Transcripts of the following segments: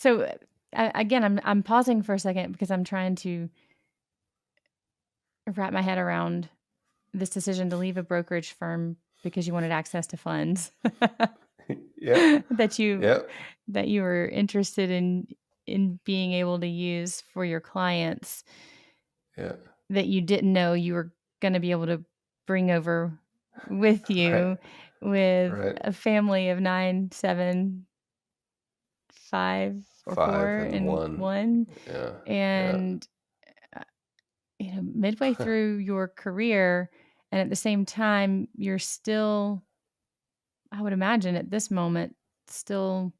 So again, I'm pausing for a second because I'm trying to wrap my head around this decision to leave a brokerage firm because you wanted access to funds Yeah. that you Yeah. were interested in being able to use for your clients, Yeah. that you didn't know you were going to be able to bring over with Right. you, with Right. a family of 9, 7, 5, or 5 4 and and 1. 1. Yeah. Yeah. And uh, midway through your career, and at the same time you're still, I would imagine at this moment, still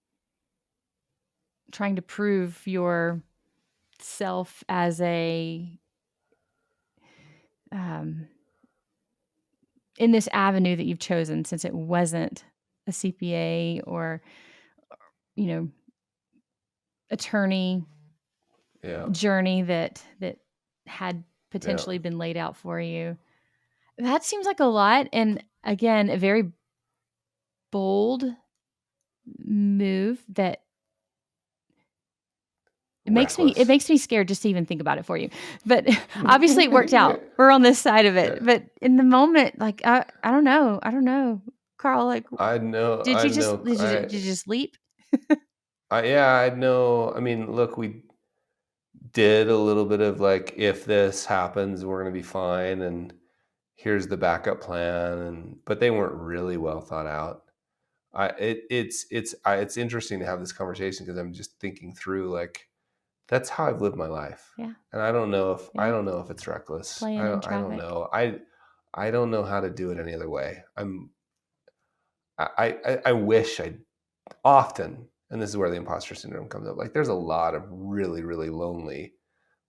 trying to prove yourself as a um, in this avenue that you've chosen, since it wasn't a CPA or, you know, attorney Yeah. journey that had Yeah. potentially been laid out for you. That seems like a lot, and again, a very bold move that it Reckless. makes me scared just to even think about it for you. But obviously it worked out. We're on this side of it. Yeah. But in the moment, like I don't know. I don't know. Carl, like I know. did I you just know. did you just leap? Yeah. I know. I mean, look, we did a little bit of like, if this happens, we're going to be fine, and here's the backup plan. And but they weren't really well thought out. It's interesting to have this conversation because I'm just thinking through like that's how I've lived my life, Yeah. and I Yeah. don't know if it's reckless. Playing in I don't traffic. know. I don't know how to do it any other way. I wish I often, and this is where the imposter syndrome comes up. Like there's a lot of really really lonely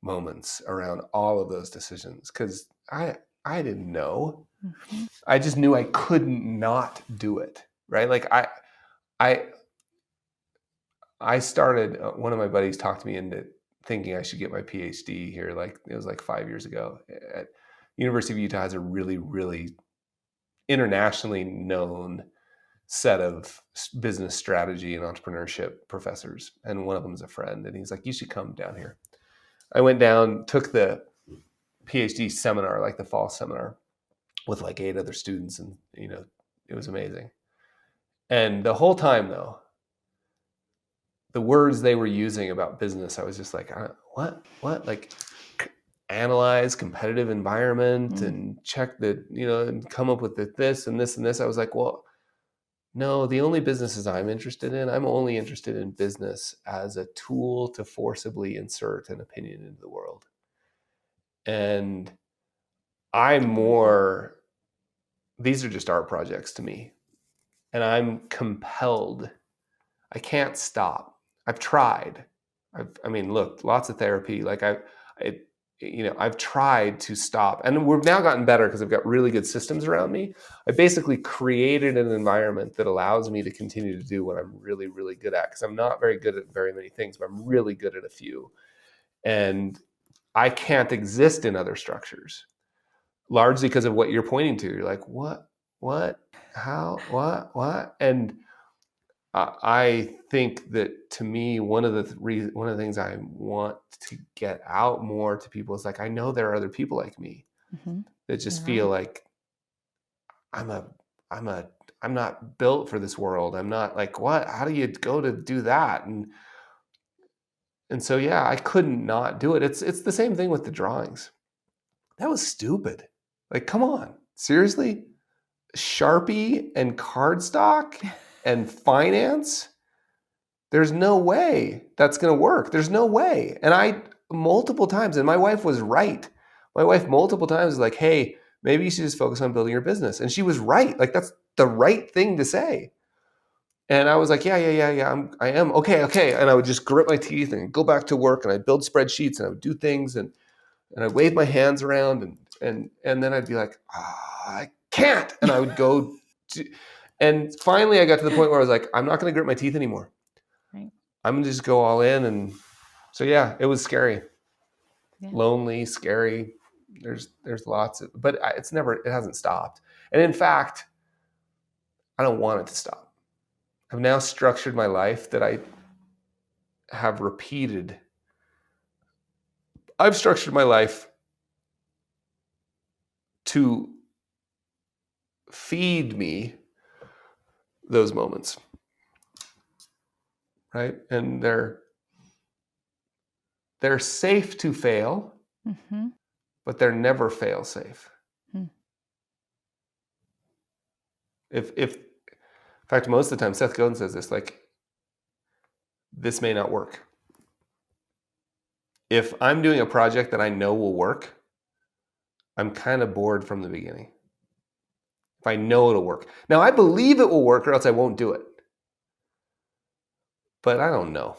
moments around all of those decisions because I didn't know. Mm-hmm. I just knew I couldn't not do it. Right. Like I I started, one of my buddies talked me into thinking I should get my PhD here. Like it was like 5 years ago. At University of Utah has a really, really internationally known set of business strategy and entrepreneurship professors. And one of them is a friend. And he's like, you should come down here. I went down, took the PhD seminar, like the fall seminar with like 8 other students. And, it was amazing. And the whole time though, the words they were using about business, I was just like, what? Like, analyze competitive environment Mm. and check the, and come up with this and this and this. I was like, well, no, the only businesses I'm only interested in business as a tool to forcibly insert an opinion into the world. And I'm I like that. more, these are just art projects to me. And I'm compelled. I can't stop. I've tried. I mean, look, lots of therapy. Like I, I've tried to stop, and we've now gotten better because I've got really good systems around me. I basically created an environment that allows me to continue to do what I'm really, really good at. Because I'm not very good at very many things, but I'm really good at a few, and I can't exist in other structures, largely because of what you're pointing to. You're like, what, how, what, and I think that to me, one of the things I want to get out more to people is like, I know there are other people like me Mm-hmm. that just There feel are. like I'm a, I'm a, I'm not built for this world. I'm not like, what? How do you go to do that? And so yeah, I couldn't not do it. It's the same thing with the drawings. That was stupid. Like, come on, seriously, Sharpie and cardstock and finance. There's no way that's going to work. There's no way. And I multiple times, and my wife was right. My wife multiple times was like, hey, maybe you should just focus on building your business. And she was right. Like that's the right thing to say. And I was like, yeah. I am. Okay. And I would just grit my teeth and go back to work and I'd build spreadsheets and I would do things and I'd wave my hands around and then I'd be like, I can't. And I would go and finally I got to the point where I was like, I'm not going to grit my teeth anymore. Right. I'm gonna just go all in. And so yeah, it was scary, Yeah. lonely, scary. There's lots of, but it hasn't stopped. And in fact, I don't want it to stop. I've now structured my life that have repeated. I've structured my life to feed me those moments, right? And they're safe to fail, Mhm. but they're never fail safe. Mm. If in fact, most of the time, Seth Godin says this, like, this may not work. If I'm doing a project that I know will work, I'm kind of bored from the beginning. If I know it'll work. Now, I believe it will work or else I won't do it. But I don't know.